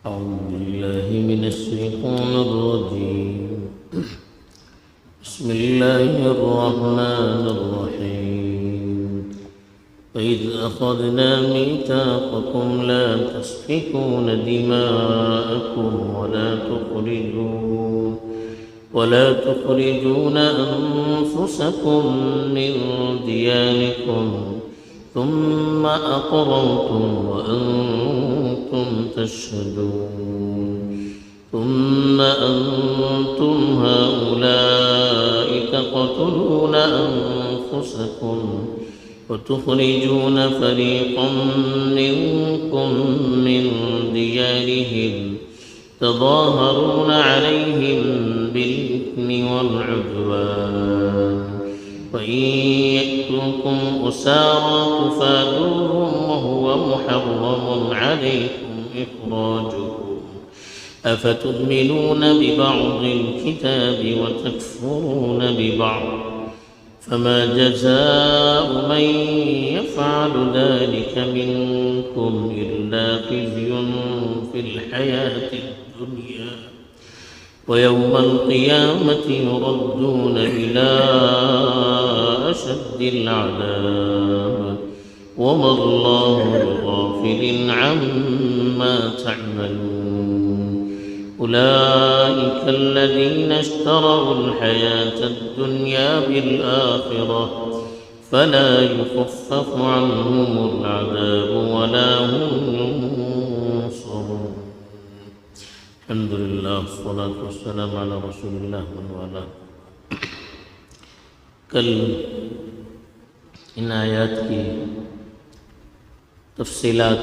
أعوذ بالله من الشيطان الرجيم. بسم الله الرحمن الرحيم. وإذ أخذنا ميثاقكم لا تسفكون دماءكم ولا تخرجون أنفسكم من دياركم ثم أقررتم وأنتم تشهدون ثم أنتم هؤلاء تقتلون أنفسكم وتخرجون فريقا منكم من ديارهم تظاهرون عليهم بالإثم والعدوان وإن يأتوكم أسارى تفادوهم وهو محرم عليكم إخراجهم أفتؤمنون ببعض الكتاب وتكفرون ببعض فما جزاء من يفعل ذلك منكم إلا خزي في الحياة الدنيا ويوم القيامة يردون إلى أشد العذاب وما الله بغافل عما تعملون أولئك الذين اشتروا الحياة الدنيا بالآخرة فلا يخفف عنهم العذاب ولا هم ينصرون. الحمد لله والصلاة والسلام على رسول الله وعلى. کل ان آیات کی تفصیلات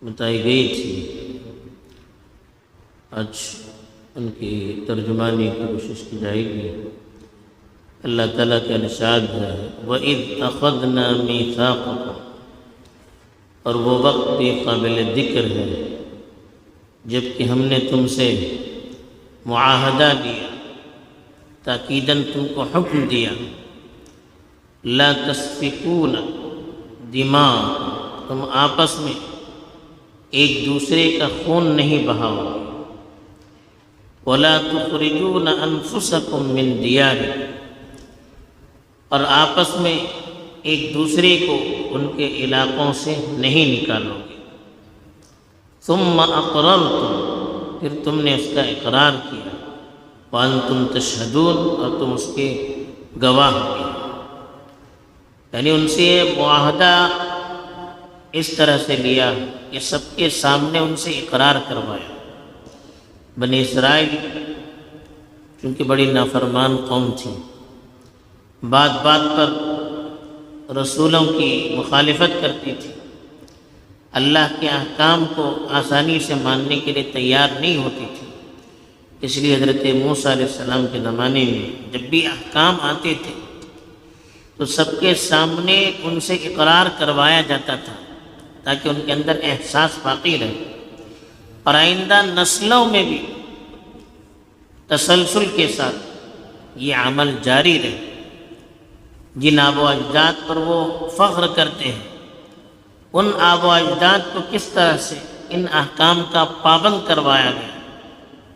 بتائی گئی تھی. آج ان کی ترجمانی کی کوشش کی جائے گی. اللہ تعالیٰ کا ارشاد ہے وَإِذْ أَخَذْنَا مِيثَاقَكُمْ، اور وہ وقت بھی قابل ذکر ہے جب کہ ہم نے تم سے معاہدہ لیا، تاکیداً تم کو حکم دیا لا تسفکون دماء، تم آپس میں ایک دوسرے کا خون نہیں بہاؤ، ولا تخرجون انفسکم من دیارکم، اور آپس میں ایک دوسرے کو ان کے علاقوں سے نہیں نکالو گے. ثم اقررتم، پھر تم نے اس کا اقرار کیا، وانتم تشہدون، اور تم اس کے گواہ ہوئے. یعنی ان سے معاہدہ اس طرح سے لیا کہ سب کے سامنے ان سے اقرار کروایا. بنی اسرائیل چونکہ بڑی نافرمان قوم تھی، بات بات پر رسولوں کی مخالفت کرتی تھی، اللہ کے احکام کو آسانی سے ماننے کے لیے تیار نہیں ہوتی تھی. اس لیے حضرت موسیٰ علیہ السلام کے زمانے میں جب بھی احکام آتے تھے تو سب کے سامنے ان سے اقرار کروایا جاتا تھا تاکہ ان کے اندر احساس باقی رہے اور آئندہ نسلوں میں بھی تسلسل کے ساتھ یہ عمل جاری رہے. جن آب و اجداد پر وہ فخر کرتے ہیں، ان آب و اجداد کو کس طرح سے ان احکام کا پابند کروایا گیا،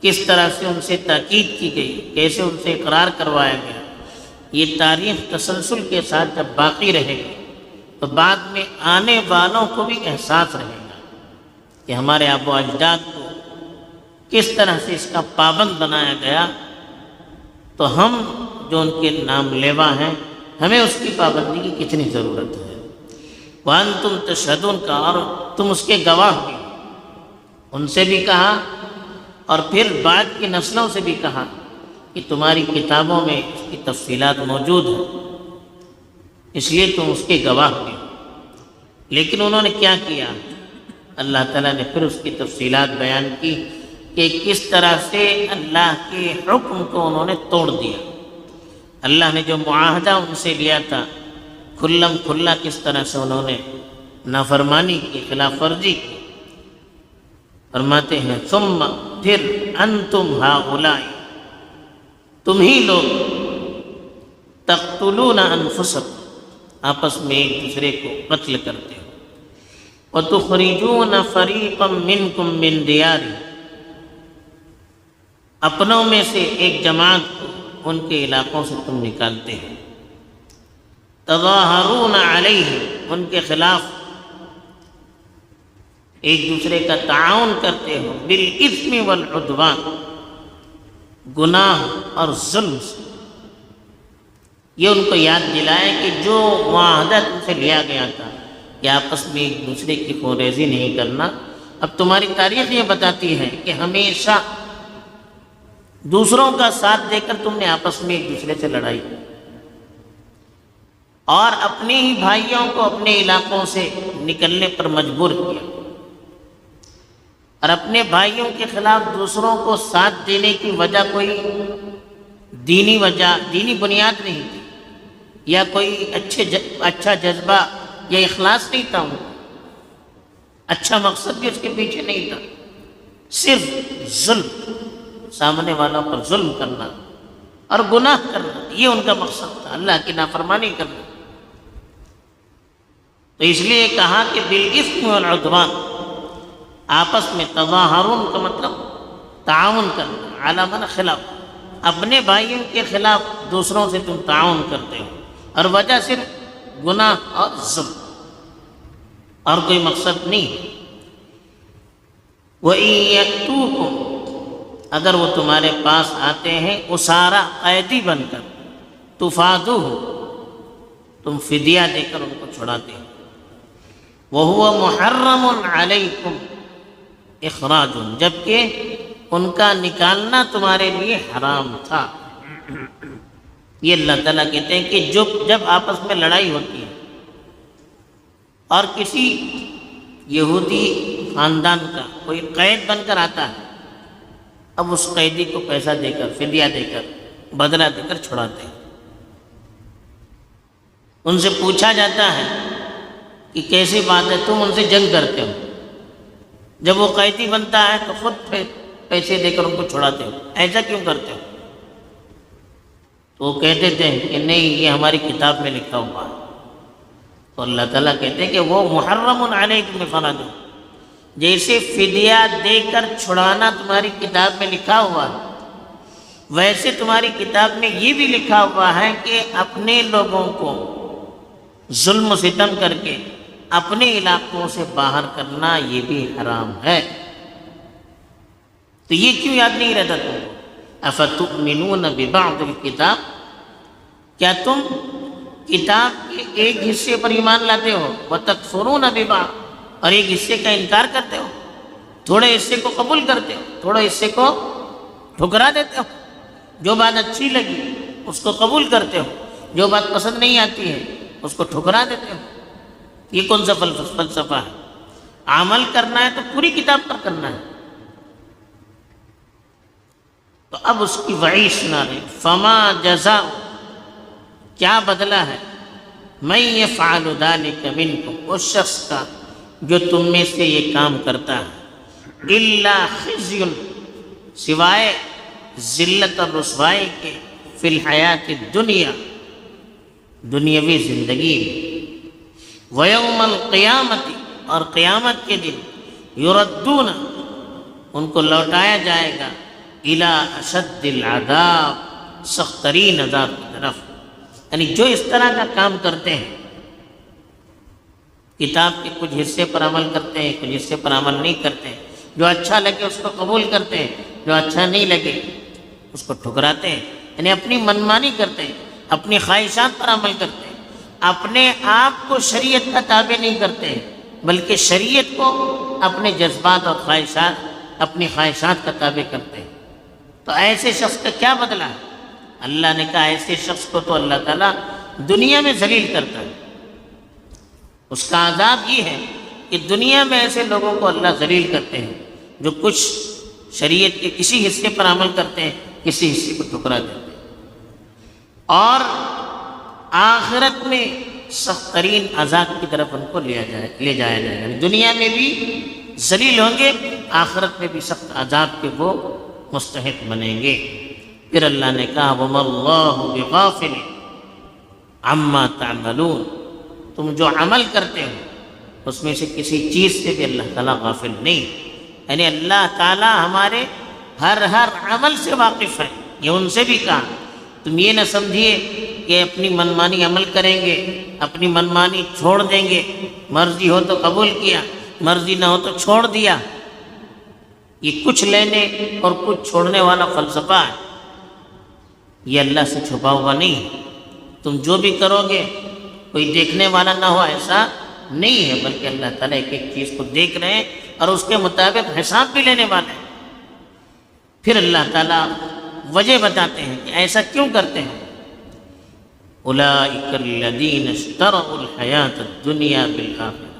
کس طرح سے ان سے تاکید کی گئی، کیسے ان سے اقرار کروایا گیا. یہ تاریخ تسلسل کے ساتھ جب باقی رہے گی تو بعد میں آنے والوں کو بھی احساس رہے گا کہ ہمارے آب و اجداد کو کس طرح سے اس کا پابند بنایا گیا، تو ہم جو ان کے نام لیوا ہیں ہمیں اس کی پابندی کی کتنی ضرورت ہے. وَأَنْتُمْ تَشْهَدُونَ کا، اور تم اس کے گواہ بھی. ان سے بھی کہا اور پھر بعد کی نسلوں سے بھی کہا کہ تمہاری کتابوں میں اس کی تفصیلات موجود ہیں، اس لیے تم اس کے گواہ بھی. لیکن انہوں نے کیا کیا؟ اللہ تعالیٰ نے پھر اس کی تفصیلات بیان کی کہ کس طرح سے اللہ کے حکم کو انہوں نے توڑ دیا. اللہ نے جو معاہدہ ان سے لیا تھا کھلم کھلا کس طرح سے انہوں نے نافرمانی کی، خلاف ورزی کی. فرماتے ہیں ثم، پھر انتم ہؤلاء، تم ہی لوگ تقتلون انفسکم، آپس میں ایک دوسرے کو قتل کرتے ہو. وَتُخْرِجُونَ فَرِيقًا مِّنْكُمْ مِنْ دِيَارِهِمْ، اپنوں میں سے ایک جماعت کو ان کے علاقوں سے تم نکالتے ہیں، تظاہرون علیہم، ان کے خلاف ایک دوسرے کا تعاون کرتے ہو، بالاثم والعدوان، گناہ اور ظلم سے۔ یہ ان کو یاد دلائے کہ جو معاہدہ تم سے لیا گیا تھا کہ آپس میں ایک دوسرے کی خوریزی نہیں کرنا، اب تمہاری تاریخ یہ بتاتی ہے کہ ہمیشہ دوسروں کا ساتھ دے کر تم نے آپس میں ایک دوسرے سے لڑائی اور اپنے ہی بھائیوں کو اپنے علاقوں سے نکلنے پر مجبور کیا، اور اپنے بھائیوں کے خلاف دوسروں کو ساتھ دینے کی وجہ کوئی دینی بنیاد نہیں تھی، یا کوئی اچھا جذبہ یا اخلاص نہیں تھا، اچھا مقصد بھی اس کے پیچھے نہیں تھا، صرف ظلم، سامنے والوں پر ظلم کرنا اور گناہ کرنا، یہ ان کا مقصد تھا، اللہ کی نافرمانی کرنا۔ تو اس لیے کہا کہ بالاثم والعدوان، آپس میں تظاہرون کا مطلب تعاون کرنا، علی من خلاف، اپنے بھائیوں کے خلاف دوسروں سے تم تعاون کرتے ہو، اور وجہ صرف گناہ اور ظلم، اور کوئی مقصد نہیں ہے۔ وَإِن يَأْتُوكُمْ، اگر وہ تمہارے پاس آتے ہیں اسارا، قیدی بن کر، تفادوہ، تم فدیہ دے کر ان کو چھڑاتے ہو، وَهُوَ مُحَرَّمٌ عَلَيْكُمْ اخراج، جبکہ ان کا نکالنا تمہارے لیے حرام تھا۔ یہ اللہ تعالیٰ کہتے ہیں کہ جب آپس میں لڑائی ہوتی ہے اور کسی یہودی خاندان کا کوئی قید بن کر آتا ہے، اب اس قیدی کو پیسہ دے کر، فدیہ دے کر، بدلہ دے کر چھڑاتے ہیں۔ ان سے پوچھا جاتا ہے کہ کیسی بات ہے تم ان سے جنگ کرتے ہو، جب وہ قیدی بنتا ہے تو خود پیسے دے کر ان کو چھڑاتے ہو، ایسا کیوں کرتے ہو؟ تو وہ کہتے تھے کہ نہیں، یہ ہماری کتاب میں لکھا ہوا ہے۔ تو اللہ تعالیٰ کہتے ہیں کہ وہ محرم علیکم اخراج، جیسے فدیہ دے کر چھڑانا تمہاری کتاب میں لکھا ہوا ہے، ویسے تمہاری کتاب میں یہ بھی لکھا ہوا ہے کہ اپنے لوگوں کو ظلم و ستم کر کے اپنے علاقوں سے باہر کرنا یہ بھی حرام ہے۔ تو یہ کیوں یاد نہیں رہتا تم کو؟ افتؤمنون ببعض الکتاب، کیا تم کتاب کے ایک حصے پر ایمان لاتے ہو، وتکفرون ببعض، اور ایک حصے کا انکار کرتے ہو، تھوڑے حصے کو قبول کرتے ہو، تھوڑے حصے کو ٹھکرا دیتے ہو، جو بات اچھی لگی اس کو قبول کرتے ہو، جو بات پسند نہیں آتی ہے اس کو ٹھکرا دیتے ہو۔ یہ کون سا فلسفہ ہے؟ عمل کرنا ہے تو پوری کتاب پر کرنا ہے۔ تو اب اس کی وعید سنا رہے، فما جزاء، کیا بدلہ ہے، من یفعل ذلک منکم، اس شخص کا جو تم میں سے یہ کام کرتا ہے، الا خزی، سوائے ذلت اور رسوائی کے، فی الحیات الدنیا، دنیاوی زندگی میں، ویوم القیامت، اور قیامت کے دن، یردون، ان کو لوٹایا جائے گا، الی اشد العذاب، سخت ترین عذاب کی طرف۔ یعنی جو اس طرح کا کام کرتے ہیں، کتاب کے کچھ حصے پر عمل کرتے ہیں، کچھ حصے پر عمل نہیں کرتے ہیں، جو اچھا لگے اس کو قبول کرتے ہیں، جو اچھا نہیں لگے اس کو ٹھکراتے ہیں، یعنی اپنی منمانی کرتے ہیں، اپنی خواہشات پر عمل کرتے ہیں، اپنے آپ کو شریعت کا تابع نہیں کرتے ہیں، بلکہ شریعت کو اپنے جذبات اور خواہشات، اپنی خواہشات کا تابع کرتے ہیں۔ تو ایسے شخص کا کیا بدلہ ہے؟ اللہ نے کہا ایسے شخص کو تو اللہ تعالیٰ دنیا میں ذلیل کرتا ہے، اس کا عذاب یہ ہے کہ دنیا میں ایسے لوگوں کو اللہ ذلیل کرتے ہیں جو کچھ شریعت کے کسی حصے پر عمل کرتے ہیں، کسی حصے کو ٹھکرا دیتے ہیں، اور آخرت میں سخت ترین عذاب کی طرف ان کو لے جایا جائے گا۔ دنیا میں بھی ذلیل ہوں گے، آخرت میں بھی سخت عذاب کے وہ مستحق بنیں گے۔ پھر اللہ نے کہا وَمَا اللَّهُ بِغَافِلٍ عَمَّا تَعْمَلُونَ، تم جو عمل کرتے ہو اس میں سے کسی چیز سے بھی اللہ تعالیٰ غافل نہیں، یعنی اللہ تعالیٰ ہمارے ہر عمل سے واقف ہے۔ یہ ان سے بھی کہا تم یہ نہ سمجھیے کہ اپنی منمانی عمل کریں گے، اپنی منمانی چھوڑ دیں گے، مرضی ہو تو قبول کیا، مرضی نہ ہو تو چھوڑ دیا۔ یہ کچھ لینے اور کچھ چھوڑنے والا فلسفہ ہے، یہ اللہ سے چھپا ہوا نہیں ہے۔ تم جو بھی کرو گے کوئی دیکھنے والا نہ ہو ایسا نہیں ہے، بلکہ اللہ تعالیٰ ایک ایک چیز کو دیکھ رہے ہیں اور اس کے مطابق حساب بھی لینے والے ہیں۔ پھر اللہ تعالیٰ وجہ بتاتے ہیں کہ ایسا کیوں کرتے ہیں۔ اولئک الذین اشتروا الحیات الدنیا بالآخرہ،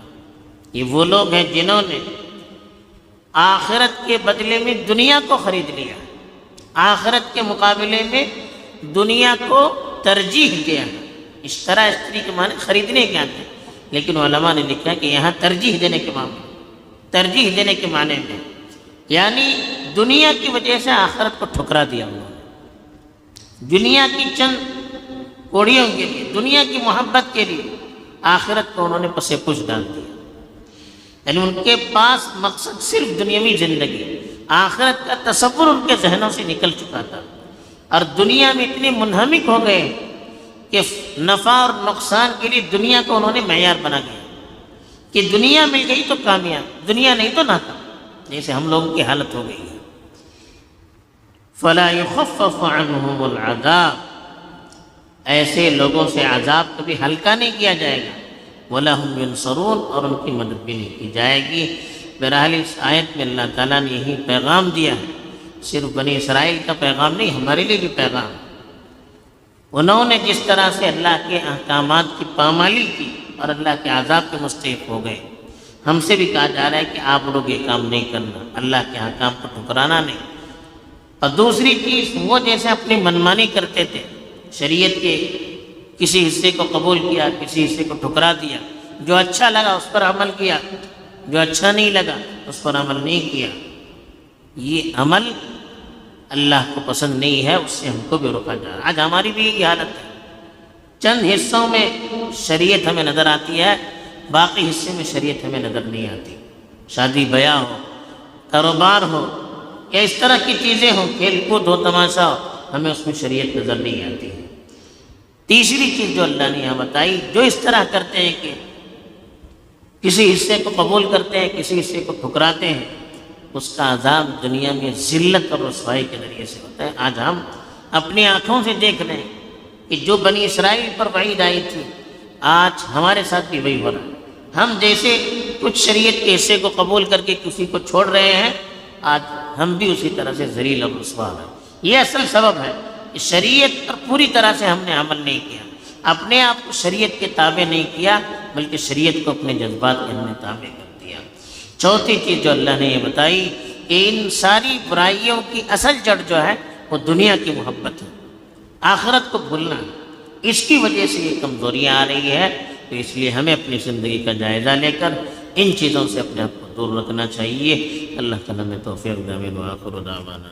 یہ وہ لوگ ہیں جنہوں نے آخرت کے بدلے میں دنیا کو خرید لیا، آخرت کے مقابلے میں دنیا کو ترجیح دیا۔ اشترا اشتری کے معنی خریدنے کے آتے ہیں، لیکن علماء نے لکھا ہے کہ یہاں ترجیح دینے کے معنی، ترجیح دینے کے معنی میں یعنی دنیا کی وجہ سے آخرت کو ٹھکرا دیا انہوں نے، دنیا کی چند کوڑیوں کے لیے، دنیا کی محبت کے لیے آخرت کو انہوں نے پس پش ڈال دیا۔ یعنی ان کے پاس مقصد صرف دنیاوی زندگی، آخرت کا تصور ان کے ذہنوں سے نکل چکا تھا، اور دنیا میں اتنے منہمک ہو گئے کہ نفع اور نقصان کے لیے دنیا کو انہوں نے معیار بنا دیا کہ دنیا مل گئی تو کامیاب، دنیا نہیں تو ناکام، جیسے ہم لوگوں کی حالت ہو گئی ہے۔ فَلَا يُخَفَّفُ عَنْهُمُ الْعَذَابُ، ایسے لوگوں سے عذاب کبھی ہلکا نہیں کیا جائے گا، وَلَا هُمْ يُنصَرُونَ، اور ان کی مدد بھی نہیں کی جائے گی۔ بہرحال اس آیت میں اللہ تعالیٰ نے یہی پیغام دیا ہے، صرف بنی اسرائیل کا پیغام نہیں، ہمارے لیے بھی پیغام۔ انہوں نے جس طرح سے اللہ کے احکامات کی پامالی کی اور اللہ کے عذاب کے مستحق ہو گئے، ہم سے بھی کہا جا رہا ہے کہ آپ لوگ یہ کام نہیں کرنا، اللہ کے احکام کو ٹھکرانا نہیں۔ اور دوسری چیز، وہ جیسے اپنی منمانی کرتے تھے، شریعت کے کسی حصے کو قبول کیا، کسی حصے کو ٹھکرا دیا، جو اچھا لگا اس پر عمل کیا، جو اچھا نہیں لگا اس پر عمل نہیں کیا، یہ عمل اللہ کو پسند نہیں ہے، اس سے ہم کو بھی روکا جا رہا ہے۔ آج ہماری بھی یہ حالت ہے، چند حصوں میں شریعت ہمیں نظر آتی ہے، باقی حصے میں شریعت ہمیں نظر نہیں آتی۔ شادی بیاہ ہو، کاروبار ہو، یا اس طرح کی چیزیں ہوں، کھیل کود ہو، تماشا ہو، ہمیں اس میں شریعت نظر نہیں آتی ہے۔ تیسری چیز جو اللہ نے یہاں بتائی، جو اس طرح کرتے ہیں کہ کسی حصے کو قبول کرتے ہیں، کسی حصے کو ٹھکراتے ہیں، اس کا عذاب دنیا میں ذلت اور رسوائی کے ذریعے سے ہوتا ہے۔ آج ہم اپنی آنکھوں سے دیکھ رہے ہیں کہ جو بنی اسرائیل پر وعید آئی تھی، آج ہمارے ساتھ بھی وہی ہو رہا ہے۔ ہم جیسے کچھ شریعت کے حصے کو قبول کر کے کسی کو چھوڑ رہے ہیں، آج ہم بھی اسی طرح سے ذلیل اور رسوا ہیں۔ یہ اصل سبب ہے کہ شریعت پر پوری طرح سے ہم نے عمل نہیں کیا، اپنے آپ کو شریعت کے تابع نہیں کیا، بلکہ شریعت کو اپنے جذبات کے ہم نے تابع کر دیا۔ چوتھی چیز جو اللہ نے یہ بتائی کہ ان ساری برائیوں کی اصل جڑ جو ہے وہ دنیا کی محبت ہے، آخرت کو بھولنا ہے، اس کی وجہ سے یہ کمزوریاں آ رہی ہے۔ تو اس لیے ہمیں اپنی زندگی کا جائزہ لے کر ان چیزوں سے اپنے آپ کو دور رکھنا چاہیے۔ اللہ تعالیٰ نے توفیق دے، آمین وآخر دعوانا۔